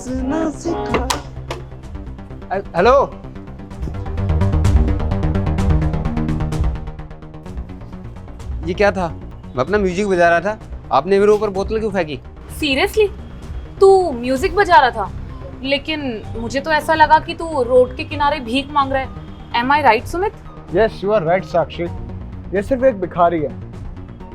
हंसना सिखा। हेलो, ये क्या था? मैं अपना म्यूजिक बजा रहा था, आपने मेरे ऊपर बोतल क्यों फेंकी? सीरियसली? तू म्यूजिक बजा रहा था, लेकिन मुझे तो ऐसा लगा कि तू रोड के किनारे भीख मांग रहा है। Am I right Sumit? Yes you are right Sakshi, ये सिर्फ एक भिखारी है,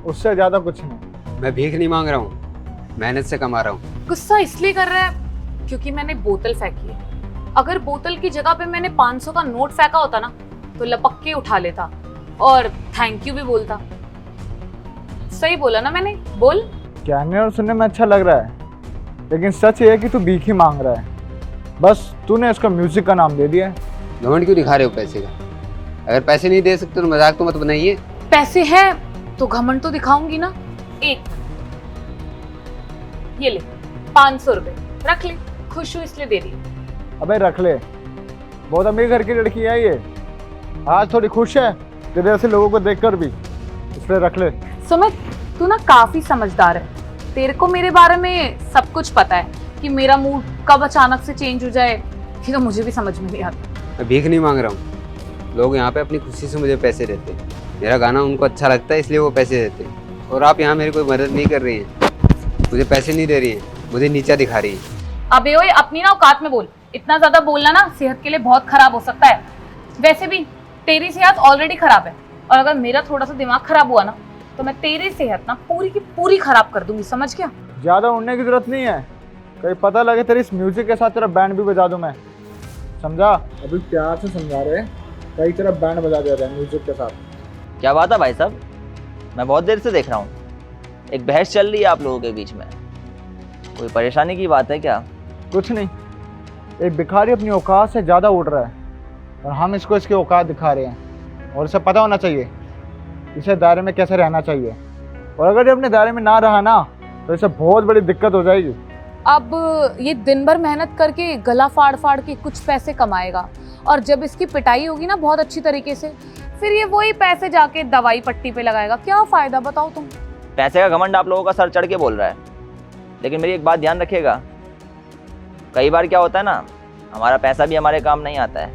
उससे ज्यादा कुछ नहीं। मैं भीख नहीं मांग रहा हूँ, मेहनत से कमा रहा हूँ। गुस्सा इसलिए कर रहा है क्योंकि मैंने बोतल फेंकी है। अगर बोतल की जगह पे मैंने 500 का नोट फेंका होता ना, तो लपक के उठा लेता और थैंक यू भी बोलता। सही बोला ना मैंने? बोल। कहने और सुनने में अच्छा लग रहा है, लेकिन सच ये है कि तू भीख ही मांग रहा है। बस तूने इसको म्यूजिक का नाम दे दिया है। घमंड क्यों दिखा रहे हो पैसे का? अगर पैसे नहीं दे सकते तो मजाक तो मत बनाइए। पैसे है तो घमंड तो दिखाऊंगी ना। एक ये ले 500 रुपए, रख ले, खुश हूँ इसलिए दे रही। अबे रख ले, बहुत अमीर घर की लड़की है ये, आज थोड़ी खुश है तेरे ऐसे लोगों को देखकर भी, इसलिए रख ले। सुमित, तू ना काफी समझदार है। तेरे को मेरे बारे में सब कुछ पता है कि मेरा मूड कब अचानक से चेंज हो जाए, ये तो मुझे भी समझ में नहीं आता। मैं भीख नहीं मांग रहा हूँ, लोग यहाँ पे अपनी खुशी से मुझे पैसे देते हैं। मेरा गाना उनको अच्छा लगता है इसलिए वो पैसे देते हैं, और आप यहाँ मेरी कोई मदद नहीं कर रही हैं, मुझे पैसे नहीं दे रही हैं, मुझे नीचा दिखा रही हैं। अबे ओए, अपनी ना औकात में बोल। इतना ज्यादा बोलना ना सेहत के लिए बहुत खराब हो सकता है। वैसे भी तेरी सेहत ऑलरेडी खराब है, और अगर मेरा थोड़ा सा दिमाग खराब हुआ ना, तो मैं तेरी सेहत ना पूरी की पूरी खराब कर दूंगी, समझ गया? ज्यादा उड़ने की जरूरत नहीं है, कहीं पता लगे तेरी इस म्यूजिक के साथ तेरा बैंड भी बजा दूं मैं, समझा? अभी प्यार से समझा रहे, कई तेरा बैंड बजा दे रहे हैं म्यूजिक के साथ। क्या बात है भाई साहब, मैं बहुत देर से देख रहा हूँ, एक बहस चल रही है आप लोगों के बीच में। कोई परेशानी की बात है क्या? कुछ नहीं, एक भिखारी अपनी औकात से ज़्यादा उड़ रहा है और हम इसको इसकी औकात दिखा रहे हैं, और इसे पता होना चाहिए इसे दायरे में कैसे रहना चाहिए, और अगर ये अपने दायरे में ना रहा ना तो इसे बहुत बड़ी दिक्कत हो जाएगी। अब ये दिन भर मेहनत करके गला फाड़ फाड़ के कुछ पैसे कमाएगा, और जब इसकी पिटाई होगी ना बहुत अच्छी तरीके से, फिर ये वही पैसे जाके दवाई पट्टी पे लगाएगा। क्या फायदा बताओ तुम? पैसे का घमंड आप लोगों का सर चढ़ के बोल रहा है, लेकिन मेरी एक बात ध्यान रखिएगा, कई बार क्या होता है ना, हमारा पैसा भी हमारे काम नहीं आता है,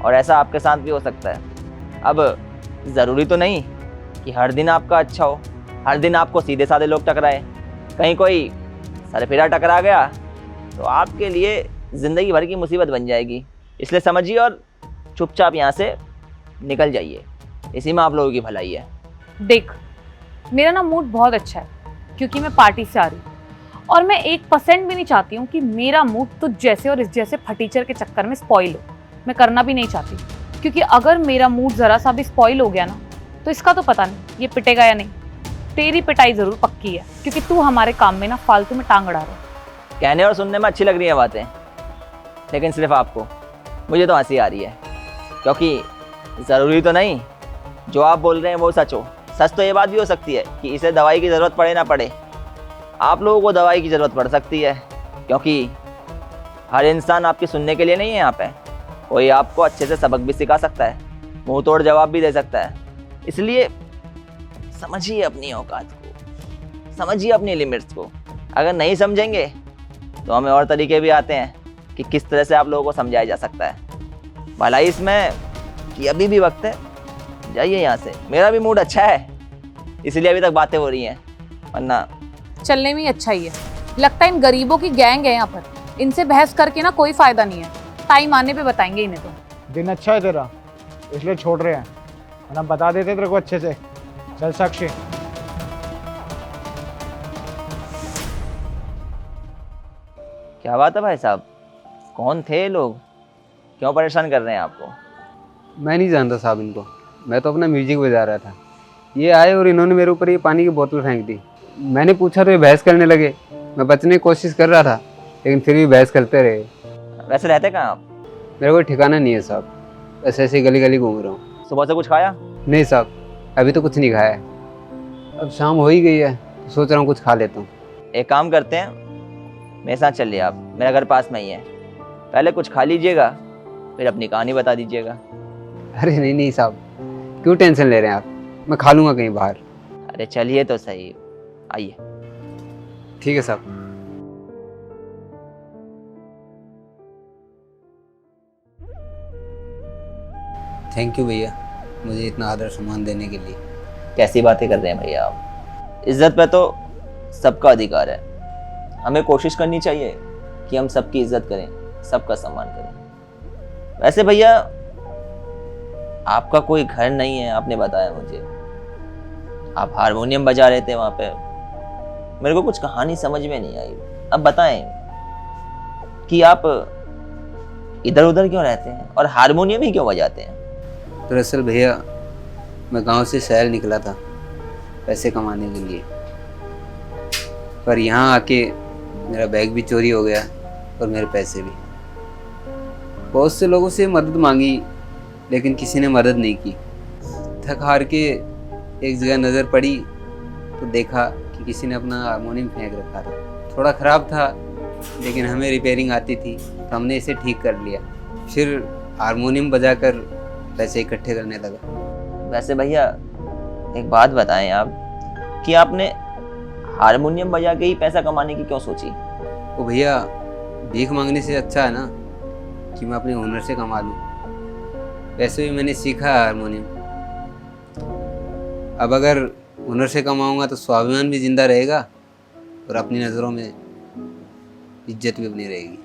और ऐसा आपके साथ भी हो सकता है। अब ज़रूरी तो नहीं कि हर दिन आपका अच्छा हो, हर दिन आपको सीधे साधे लोग टकराए। कहीं कोई सरफिरा टकरा गया तो आपके लिए ज़िंदगी भर की मुसीबत बन जाएगी, इसलिए समझिए और चुपचाप यहाँ से निकल जाइए, इसी में आप लोगों की भलाई है। देख, मेरा ना मूड बहुत अच्छा है क्योंकि मैं पार्टी से आ रही हूँ, और मैं 1% भी नहीं चाहती हूँ कि मेरा मूड तुझ जैसे और इस जैसे फटीचर के चक्कर में स्पॉइल हो। मैं करना भी नहीं चाहती, क्योंकि अगर मेरा मूड ज़रा सा भी स्पॉइल हो गया ना, तो इसका तो पता नहीं ये पिटेगा या नहीं। तेरी पिटाई ज़रूर पक्की है, क्योंकि तू हमारे काम में ना फालतू में टांग अड़ा रहा है। कहने और सुनने में अच्छी लग रही है बातें, लेकिन सिर्फ आपको, मुझे तो हंसी आ रही है, क्योंकि ज़रूरी तो नहीं जो आप बोल रहे हैं वो सच हो। सच तो ये बात भी हो सकती है कि इसे दवाई की ज़रूरत पड़े ना पड़े, आप लोगों को दवाई की ज़रूरत पड़ सकती है, क्योंकि हर इंसान आपकी सुनने के लिए नहीं है यहाँ पे। कोई आपको अच्छे से सबक भी सिखा सकता है, मुंह तोड़ जवाब भी दे सकता है, इसलिए समझिए अपनी औकात को, समझिए अपनी लिमिट्स को। अगर नहीं समझेंगे तो हमें और तरीके भी आते हैं कि किस तरह से आप लोगों को समझाया जा सकता है। भलाई इसमें कि अभी भी वक्त है, जाइए यहाँ से। मेरा भी मूड अच्छा है इसलिए अभी तक बातें हो रही हैं, वरना चलने में ही अच्छा ही है। लगता है इन गरीबों की गैंग है यहाँ पर, इनसे बहस करके ना कोई फायदा नहीं है। टाइम आने पे बताएंगे इन्हें। तो दिन अच्छा है तेरा इसलिए छोड़ रहे हैं, वरना बता देते तेरे को अच्छे से। चल साक्षी। क्या बात है भाई साहब, कौन थे ये लोग, क्यों परेशान कर रहे हैं आपको? मैं नहीं जानता साहब इनको, मैं तो अपना म्यूजिक बजा रहा था। ये आए और इन्होंने मेरे ऊपर ये पानी की बोतल फेंक दी। मैंने पूछा तो ये बहस करने लगे। मैं बचने की कोशिश कर रहा था, लेकिन फिर भी बहस करते रहे। वैसे रहते कहाँ आप? मेरा कोई ठिकाना नहीं है साहब, बस ऐसे ही गली गली घूम रहा हूँ। सुबह से कुछ खाया? नहीं साहब, अभी तो कुछ नहीं खाया है। अब शाम हो ही गई है तो सोच रहा हूँ कुछ खा लेता हूँ। एक काम करते हैं, मेरे साथ चलिए आप, मेरा घर पास में ही है। पहले कुछ खा लीजिएगा, फिर अपनी कहानी बता दीजिएगा। अरे नहीं नहीं साहब, क्यों टेंशन ले रहे हैं आप, मैं खा लूँगा कहीं बाहर। अरे चलिए तो सही, आइए। ठीक है साहब। थैंक यू भैया, मुझे इतना आदर सम्मान देने के लिए। कैसी बातें कर रहे हैं भैया आप। इज्जत पे तो सबका अधिकार है। हमें कोशिश करनी चाहिए कि हम सबकी इज्जत करें, सबका सम्मान करें। वैसे भैया आपका कोई घर नहीं है, आपने बताया मुझे। आप हारमोनियम बजा रहे थे वहाँ पे। मेरे को कुछ कहानी समझ में नहीं आई। अब बताएं कि आप इधर उधर क्यों रहते हैं और हारमोनियम ही क्यों बजाते हैं? दरअसल भैया मैं गांव से शहर निकला था पैसे कमाने के लिए, पर यहाँ आके मेरा बैग भी चोरी हो गया और मेरे पैसे भी। बहुत से लोगों से मदद मांगी लेकिन किसी ने मदद नहीं की। थक हार के एक जगह नज़र पड़ी तो देखा कि किसी ने अपना हारमोनियम फेंक रखा था। थोड़ा ख़राब था लेकिन हमें रिपेयरिंग आती थी तो हमने इसे ठीक कर लिया। फिर हारमोनियम बजाकर पैसे इकट्ठे करने लगा। वैसे भैया एक बात बताएं आप कि आपने हारमोनियम बजा के ही पैसा कमाने की क्यों सोची? तो भैया भीख मांगने से अच्छा है ना कि मैं अपने हुनर से कमा लूँ। वैसे भी मैंने सीखा है हारमोनियम। अब अगर हुनर से कमाऊँगा तो स्वाभिमान भी जिंदा रहेगा और अपनी नज़रों में इज्जत भी बनी रहेगी।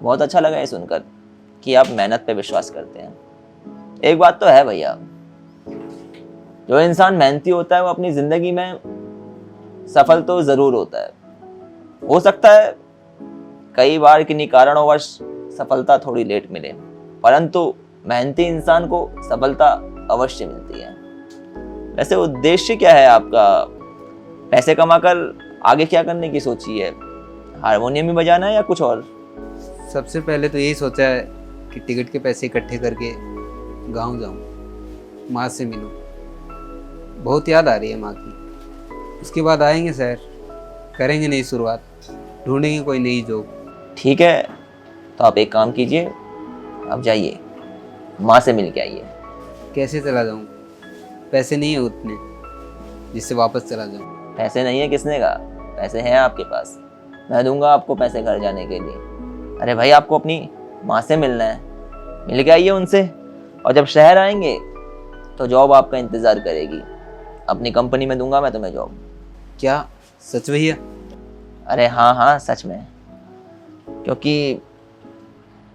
बहुत अच्छा लगा ये सुनकर कि आप मेहनत पे विश्वास करते हैं। एक बात तो है भैया, जो इंसान मेहनती होता है वो अपनी जिंदगी में सफल तो जरूर होता है। हो सकता है कई बार किन्हीं कारणोंवश सफलता थोड़ी लेट मिले, परंतु मेहनती इंसान को सफलता अवश्य मिलती है। वैसे उद्देश्य क्या है आपका? पैसे कमाकर आगे क्या करने की सोची है? हारमोनियम ही बजाना है या कुछ और? सबसे पहले तो यही सोचा है कि टिकट के पैसे इकट्ठे करके गांव जाऊं, माँ से मिलूं। बहुत याद आ रही है माँ की। उसके बाद आएंगे शहर, करेंगे नई शुरुआत, ढूंढेंगे कोई नई जॉब। ठीक है, तो आप एक काम कीजिए, आप जाइए माँ से मिल के आइए। कैसे चला जाऊं? पैसे नहीं है उतने जिससे वापस चला जाऊं। पैसे नहीं है किसने कहा? पैसे हैं आपके पास, मैं दूंगा आपको पैसे घर जाने के लिए। अरे भाई आपको अपनी माँ से मिलना है, मिल के आइए उनसे, और जब शहर आएंगे तो जॉब आपका इंतज़ार करेगी। अपनी कंपनी में दूंगा मैं तुम्हें जॉब। क्या सच भैया? अरे हाँ हाँ सच में, क्योंकि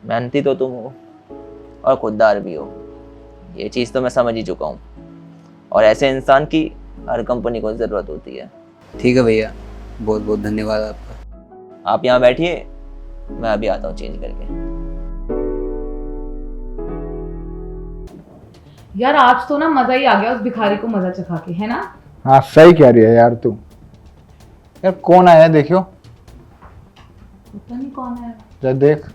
मेहनती तो तुम हो और खुददार भी हो, ये चीज़ तो मैं समझ ही चुका हूँ। और ऐसे इंसान की हर कंपनी को ज़रूरत होती है। ठीक है भैया, बहुत बहुत धन्यवाद आपका। आप यहाँ बैठिए, मैं अभी आता हूँ चेंज करके। यार आज तो ना मजा ही आ गया उस भिखारी को मजा चखा के, है ना? हाँ सही कह रही है यार तू। यार कौन आया देखियो, पता नहीं कौन है। जरा देख।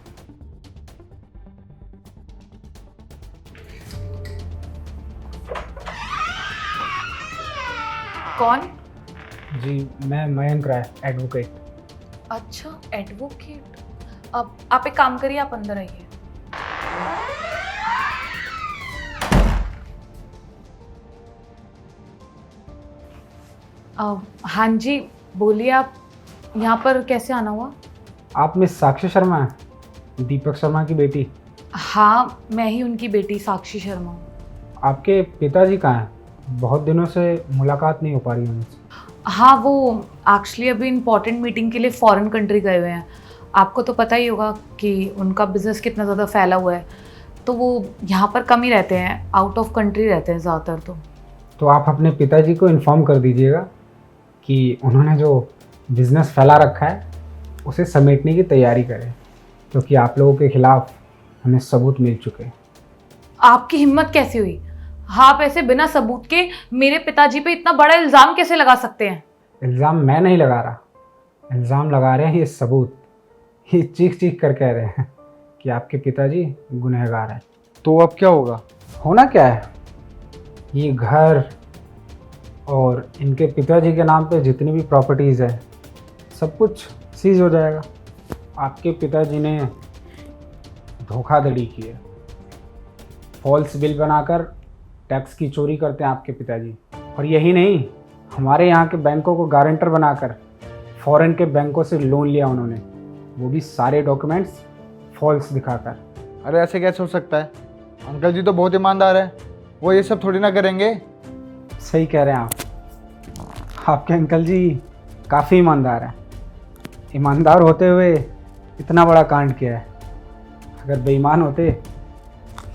कौन? जी मैं मयंक राय, एडवोकेट। अच्छा एडवोकेट। अब आप एक काम करिए, आप अंदर आइए। हाँ जी बोलिए, आप यहाँ पर कैसे आना हुआ? आप मिस साक्षी शर्मा हैं, दीपक शर्मा की बेटी? हाँ मैं ही उनकी बेटी साक्षी शर्मा हूँ। आपके पिताजी कहाँ हैं? बहुत दिनों से मुलाकात नहीं हो पा रही है उनसे। हाँ वो एक्चुअली अभी इम्पॉर्टेंट मीटिंग के लिए फॉरेन कंट्री गए हुए हैं। आपको तो पता ही होगा कि उनका बिजनेस कितना ज़्यादा फैला हुआ है, तो वो यहाँ पर कम ही रहते हैं, आउट ऑफ कंट्री रहते हैं ज़्यादातर। तो आप अपने पिताजी को इन्फॉर्म कर दीजिएगा कि उन्होंने जो बिज़नेस फैला रखा है उसे समेटने की तैयारी करें, क्योंकि आप लोगों के खिलाफ हमें सबूत मिल चुके हैं। आपकी हिम्मत कैसे हुई? आप ऐसे बिना सबूत के मेरे पिताजी पे इतना बड़ा इल्ज़ाम कैसे लगा सकते हैं? इल्ज़ाम मैं नहीं लगा रहा, इल्ज़ाम लगा रहे हैं ये सबूत। ये चीख चीख कर कह रहे हैं कि आपके पिताजी गुनहगार हैं। तो अब क्या होगा? होना क्या है, ये घर और इनके पिताजी के नाम पे जितनी भी प्रॉपर्टीज़ है सब कुछ सीज हो जाएगा। आपके पिताजी ने धोखाधड़ी की है, फॉल्स बिल बनाकर टैक्स की चोरी करते हैं आपके पिताजी। और यही नहीं, हमारे यहाँ के बैंकों को गारंटर बनाकर फॉरेन के बैंकों से लोन लिया उन्होंने, वो भी सारे डॉक्यूमेंट्स फॉल्स दिखाकर। अरे ऐसे कैसे हो सकता है? अंकल जी तो बहुत ईमानदार है, वो ये सब थोड़ी ना करेंगे। सही कह रहे हैं आप। आपके अंकल जी काफ़ी ईमानदार हैं। ईमानदार होते हुए इतना बड़ा कांड किया है। अगर बेईमान होते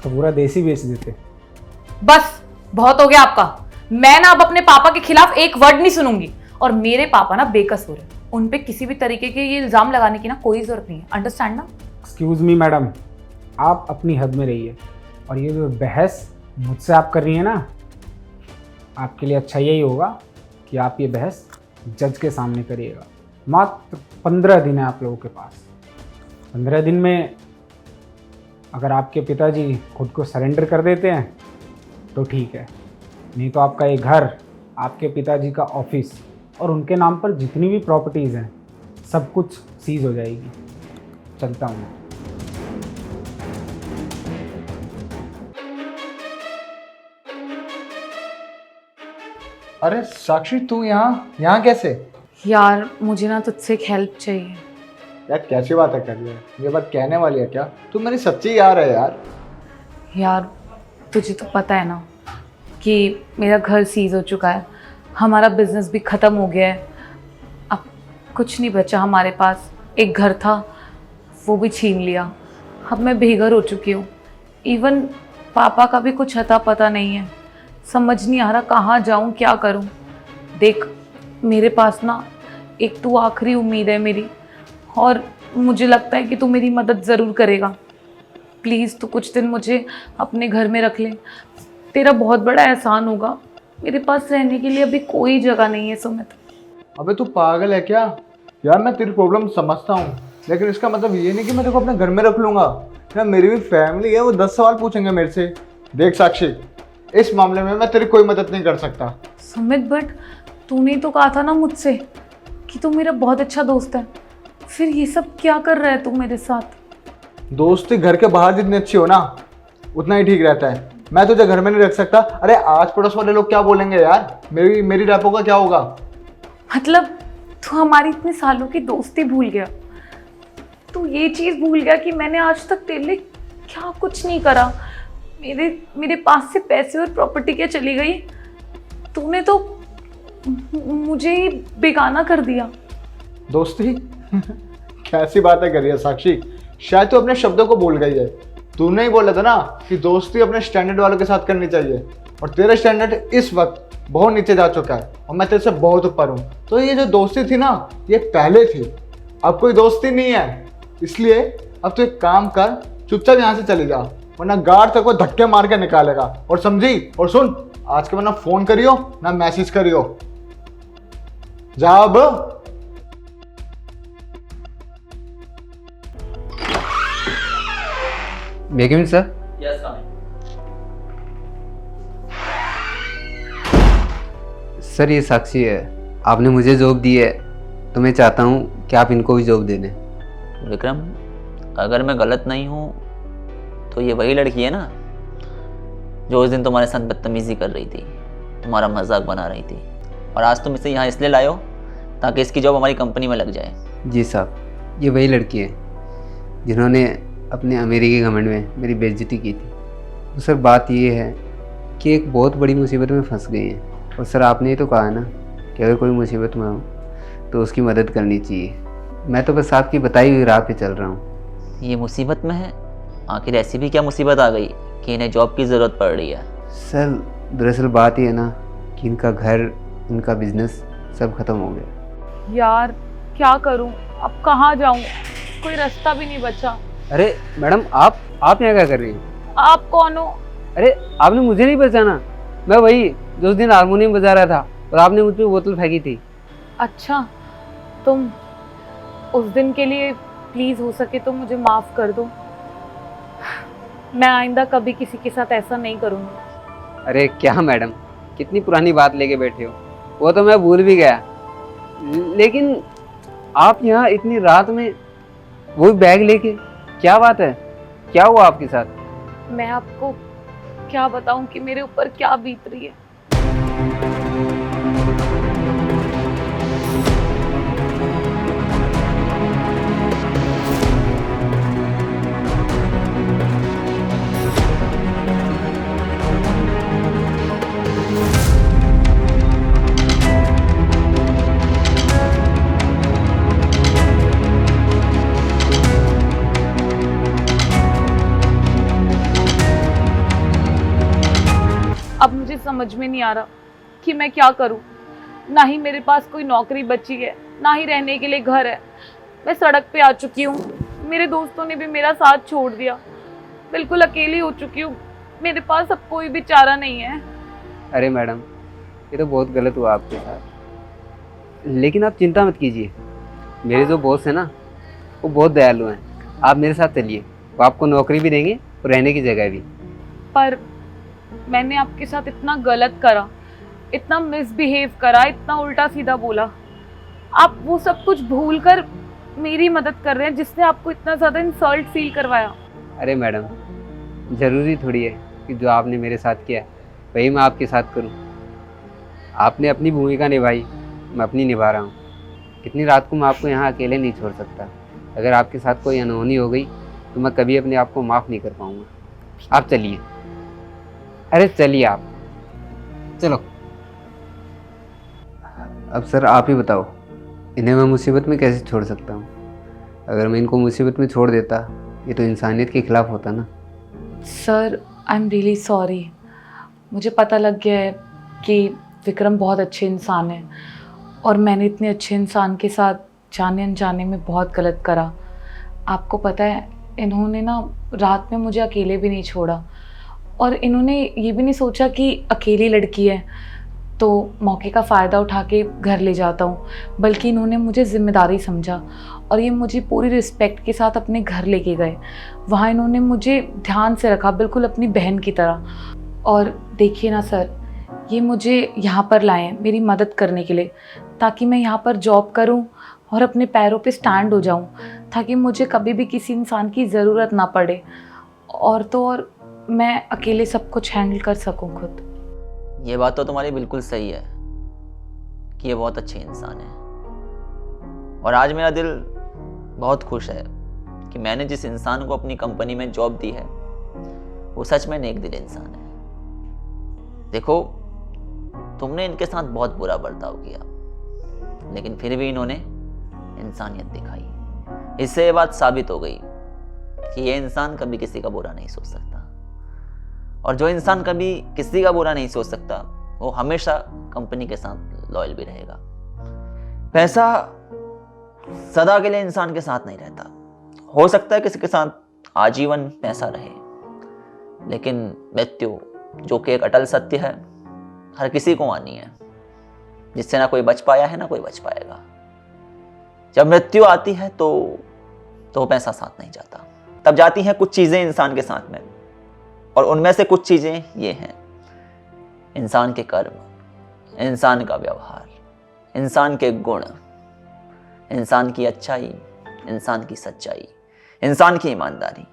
तो पूरा देश ही बेच देते। बस बहुत हो गया आपका। मैं ना अब अपने पापा के खिलाफ एक वर्ड नहीं सुनूंगी। और मेरे पापा ना बेकसूर है, उन पे किसी भी तरीके के ये इल्जाम लगाने की ना कोई जरूरत नहीं है। अंडरस्टैंड ना? एक्सक्यूज़ मी मैडम, आप अपनी हद में रहिए। और ये जो बहस मुझसे आप कर रही हैं ना, आपके लिए अच्छा यही होगा कि आप ये बहस जज के सामने करिएगा। मात्र 15 दिन है आप लोगों के पास। 15 दिन में अगर आपके पिताजी खुद को सरेंडर कर देते हैं तो ठीक है, नहीं तो आपका ये घर, आपके पिताजी का ऑफिस और उनके नाम पर जितनी भी प्रॉपर्टीज़ हैं सब कुछ सीज हो जाएगी। चलता हूँ मैं। अरे साक्षी, तू यहाँ कैसे? यार मुझे ना तुझसे एक हेल्प चाहिए। यार कैसी बात है कर रही है? ये बात कहने वाली है क्या? तू मेरी सच्ची यार है यार। यार तुझे तो पता है ना कि मेरा घर सीज हो चुका है, हमारा बिजनेस भी ख़त्म हो गया है। अब कुछ नहीं बचा हमारे पास। एक घर था वो भी छीन लिया। अब मैं बेघर हो चुकी हूँ। इवन पापा का भी कुछ अता पता नहीं है। समझ नहीं आ रहा कहाँ जाऊँ, क्या करूँ। देख मेरे पास ना एक तू आखिरी उम्मीद है मेरी, और मुझे लगता है कि तू मेरी मदद ज़रूर करेगा। प्लीज़ तू कुछ दिन मुझे अपने घर में रख ले, तेरा बहुत बड़ा एहसान होगा। मेरे पास रहने के लिए अभी कोई जगह नहीं है सुमित। अबे तू पागल है क्या? यार मैं तेरी प्रॉब्लम समझता हूँ, लेकिन इसका मतलब ये नहीं कि मैं तेरे को अपने घर में रख लूँगा। यार मेरी भी फैमिली है, वो 10 सवाल पूछेंगे मेरे से। देख साक्षी, इस मामले में मैं तेरी कोई मदद नहीं कर सकता। सुमित बट तूने तो कहा था ना मुझसे कि तू मेरा बहुत अच्छा दोस्त है, फिर ये सब क्या कर रहा है तू मेरे साथ? दोस्ती घर के बाहर जितनी अच्छी हो ना उतना ही ठीक रहता है। मैं तुझे घर में नहीं रख सकता। अरे आस पड़ोस वाले लोग क्या बोलेंगे यार? मेरी रैपो का क्या होगा? मतलब तू हमारी इतने सालों की दोस्ती भूल गया? तू ये चीज़ भूल गया कि मैंने आज तक तेरे लिए क्या कुछ नहीं करा? मेरे पास से पैसे और प्रॉपर्टी क्या चली गई? तूने तो मुझे ही बेगाना कर दिया। दोस्ती कैसी बातें कर रही है साक्षी? शायद तू अपने शब्दों को भूल गई है। तूने ही बोला था ना कि दोस्ती अपने स्टैंडर्ड वालों के साथ करनी चाहिए, और तेरा स्टैंडर्ड इस वक्त बहुत नीचे जा चुका है और मैं तेरे से बहुत ऊपर हूँ। तो ये जो दोस्ती थी ना, ये पहले थी, अब कोई दोस्ती नहीं है। इसलिए अब तू एक काम कर, चुपचाप यहाँ से चली जा, वरना गार्ड तेरे को धक्के मार के निकालेगा। और समझी? और सुन, आज के बाद ना फोन करियो ना मैसेज करियो। जा अब। बेगम सर, यस कमिंग। सर ये साक्षी है, आपने मुझे जॉब दी है तो मैं चाहता हूँ कि आप इनको भी जॉब दे दें। विक्रम, अगर मैं गलत नहीं हूँ तो ये वही लड़की है ना जो उस दिन तुम्हारे साथ बदतमीज़ी कर रही थी, तुम्हारा मजाक बना रही थी, और आज तुम इसे यहाँ इसलिए लाए हो ताकि इसकी जॉब हमारी कंपनी में लग जाए। जी साहब, ये वही लड़की है जिन्होंने अपने अमेरिकी घमंड में मेरी बेइज्जती की थी। तो सर बात ये है कि एक बहुत बड़ी मुसीबत में फंस गई हैं, और सर आपने ही तो कहा है ना कि अगर कोई मुसीबत में हो तो उसकी मदद करनी चाहिए। मैं तो बस आपकी बताई हुई राह पे चल रहा हूँ। ये मुसीबत में है? आखिर ऐसी भी क्या मुसीबत आ गई कि इन्हें जॉब की ज़रूरत पड़ रही है? सर दरअसल बात ये है ना कि इनका घर, इनका बिजनेस सब खत्म हो गया। यार क्या करूं, अब कहाँ जाऊं? कोई रास्ता भी नहीं बचा। अरे मैडम, आप यहाँ क्या कर रही हैं? आप कौन हो? अरे आपने मुझे नहीं पहचाना? मैं वही जो उस दिन हारमोनियम बजा रहा था और आपने मुझ पे बोतल फेंकी थी। अच्छा, तुम उस दिन के लिए प्लीज़ हो सके तो मुझे माफ़ कर दो। मैं आइंदा कभी किसी के साथ ऐसा नहीं करूँगी। अरे क्या मैडम, कितनी पुरानी बात लेके बैठे हो, वो तो मैं भूल भी गया। लेकिन आप यहाँ इतनी रात में वो भी बैग लेके, क्या बात है? क्या हुआ आपके साथ? मैं आपको क्या बताऊं कि मेरे ऊपर क्या बीत रही है। समझ में नहीं आ रहा कि मैं क्या करूं। ना ही मेरे पास कोई नौकरी बची है, ना ही रहने के लिए घर है। मैं सड़क पे आ चुकी हूँ, मेरे दोस्तों ने भी मेरा साथ छोड़ दिया, बिल्कुल अकेली हो चुकी हूँ। मेरे पास अब कोई भी चारा नहीं है। अरे मैडम, ये तो बहुत गलत हुआ आपके साथ, लेकिन आप चिंता मत कीजिए। मेरे जो बॉस हैं ना, वो बहुत दयालु हैं। आप मेरे साथ चलिए, वो आपको नौकरी भी देंगे और रहने की जगह भी। पर मैंने आपके साथ इतना गलत करा, इतना मिसबिहेव करा, इतना उल्टा सीधा बोला। आप वो सब कुछ भूलकर मेरी मदद कर रहे हैं जिसने आपको इतना ज़्यादा इंसल्ट फील करवाया। अरे मैडम, ज़रूरी थोड़ी है कि जो आपने मेरे साथ किया वही मैं आपके साथ करूं। आपने अपनी भूमिका निभाई, मैं अपनी निभा रहा हूं। इतनी रात को मैं आपको यहाँ अकेले नहीं छोड़ सकता। अगर आपके साथ कोई अनहोनी हो गई तो मैं कभी अपने आप को माफ़ नहीं कर पाऊँगा। आप चलिए, अरे चलिए आप, चलो। अब सर आप ही बताओ, इन्हें मैं मुसीबत में कैसे छोड़ सकता हूँ? अगर मैं इनको मुसीबत में छोड़ देता, ये तो इंसानियत के खिलाफ होता ना। Sir, I am really sorry. मुझे पता लग गया है कि विक्रम बहुत अच्छे इंसान है और मैंने इतने अच्छे इंसान के साथ जाने अनजाने में बहुत गलत करा। आपको पता है, इन्होंने ना रात में मुझे अकेले भी नहीं छोड़ा और इन्होंने ये भी नहीं सोचा कि अकेली लड़की है तो मौके का फ़ायदा उठा के घर ले जाता हूँ, बल्कि इन्होंने मुझे ज़िम्मेदारी समझा और ये मुझे पूरी रिस्पेक्ट के साथ अपने घर लेके गए। वहाँ इन्होंने मुझे ध्यान से रखा, बिल्कुल अपनी बहन की तरह। और देखिए ना सर, ये मुझे यहाँ पर लाए हैं मेरी मदद करने के लिए, ताकि मैं यहाँ पर जॉब करूँ और अपने पैरों पे स्टैंड हो जाऊँ, ताकि मुझे कभी भी किसी इंसान की ज़रूरत ना पड़े और तो और मैं अकेले सब कुछ हैंडल कर सकूँ खुद। ये बात तो तुम्हारी बिल्कुल सही है कि ये बहुत अच्छे इंसान है, और आज मेरा दिल बहुत खुश है कि मैंने जिस इंसान को अपनी कंपनी में जॉब दी है वो सच में नेक दिल इंसान है। देखो, तुमने इनके साथ बहुत बुरा बर्ताव किया, लेकिन फिर भी इन्होंने इंसानियत दिखाई। इससे ये बात साबित हो गई कि ये इंसान कभी किसी का बुरा नहीं सोच सकता, और जो इंसान कभी किसी का बुरा नहीं सोच सकता वो हमेशा कंपनी के साथ लॉयल भी रहेगा। पैसा सदा के लिए इंसान के साथ नहीं रहता। हो सकता है किसी के साथ आजीवन पैसा रहे, लेकिन मृत्यु, जो कि एक अटल सत्य है, हर किसी को आनी है, जिससे ना कोई बच पाया है ना कोई बच पाएगा। जब मृत्यु आती है तो पैसा साथ नहीं जाता, तब जाती हैं कुछ चीज़ें इंसान के साथ में, और उनमें से कुछ चीज़ें ये हैं: इंसान के कर्म, इंसान का व्यवहार, इंसान के गुण, इंसान की अच्छाई, इंसान की सच्चाई, इंसान की ईमानदारी।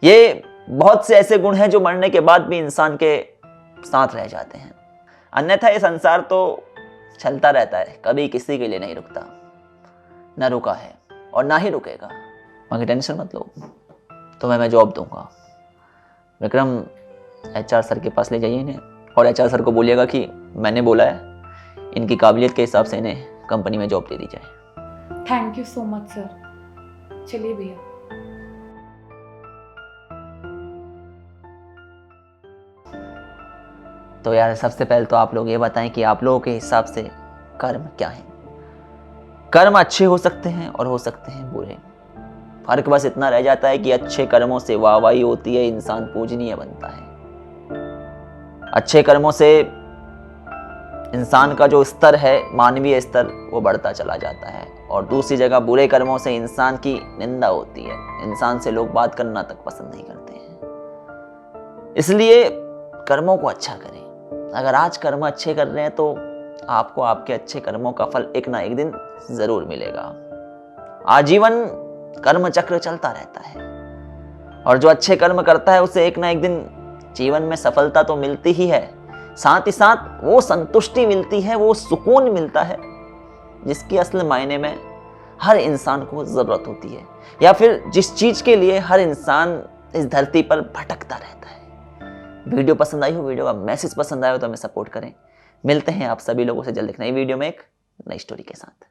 ये बहुत से ऐसे गुण हैं जो मरने के बाद भी इंसान के साथ रह जाते हैं। अन्यथा ये संसार तो चलता रहता है, कभी किसी के लिए नहीं रुकता, ना रुका है और ना ही रुकेगा। मगर टेंशन मत लो, तुम्हें मैं जॉब दूंगा। विक्रम, HR सर के पास ले जाइए इन्हें, और HR सर को बोलिएगा कि मैंने बोला है, इनकी काबिलियत के हिसाब से इन्हें कंपनी में जॉब दे दी जाए। Thank you so much sir. चलिए भैया। तो यार, सबसे पहले तो आप लोग ये बताएं कि आप लोगों के हिसाब से कर्म क्या है। कर्म अच्छे हो सकते हैं और हो सकते हैं बुरे। फर्क बस इतना रह जाता है कि अच्छे कर्मों से वाहवाही होती है, इंसान पूजनीय बनता है। अच्छे कर्मों से इंसान का जो स्तर है, मानवीय स्तर, वो बढ़ता चला जाता है, और दूसरी जगह बुरे कर्मों से इंसान की निंदा होती है, इंसान से लोग बात करना तक पसंद नहीं करते हैं। इसलिए कर्मों को अच्छा करें। अगर आज कर्म अच्छे कर रहे हैं तो आपको आपके अच्छे कर्मों का फल एक ना एक दिन जरूर मिलेगा। आजीवन कर्म चक्र चलता रहता है, और जो अच्छे कर्म करता है उसे एक ना एक दिन जीवन में सफलता तो मिलती ही है, साथ ही साथ वो संतुष्टि मिलती है, वो सुकून मिलता है जिसकी असल मायने में हर इंसान को जरूरत होती है, या फिर जिस चीज के लिए हर इंसान इस धरती पर भटकता रहता है। वीडियो पसंद आई हो, वीडियो का मैसेज पसंद आया हो तो हमें सपोर्ट करें। मिलते हैं आप सभी लोगों से जल्द एक नई वीडियो में एक नई स्टोरी के साथ।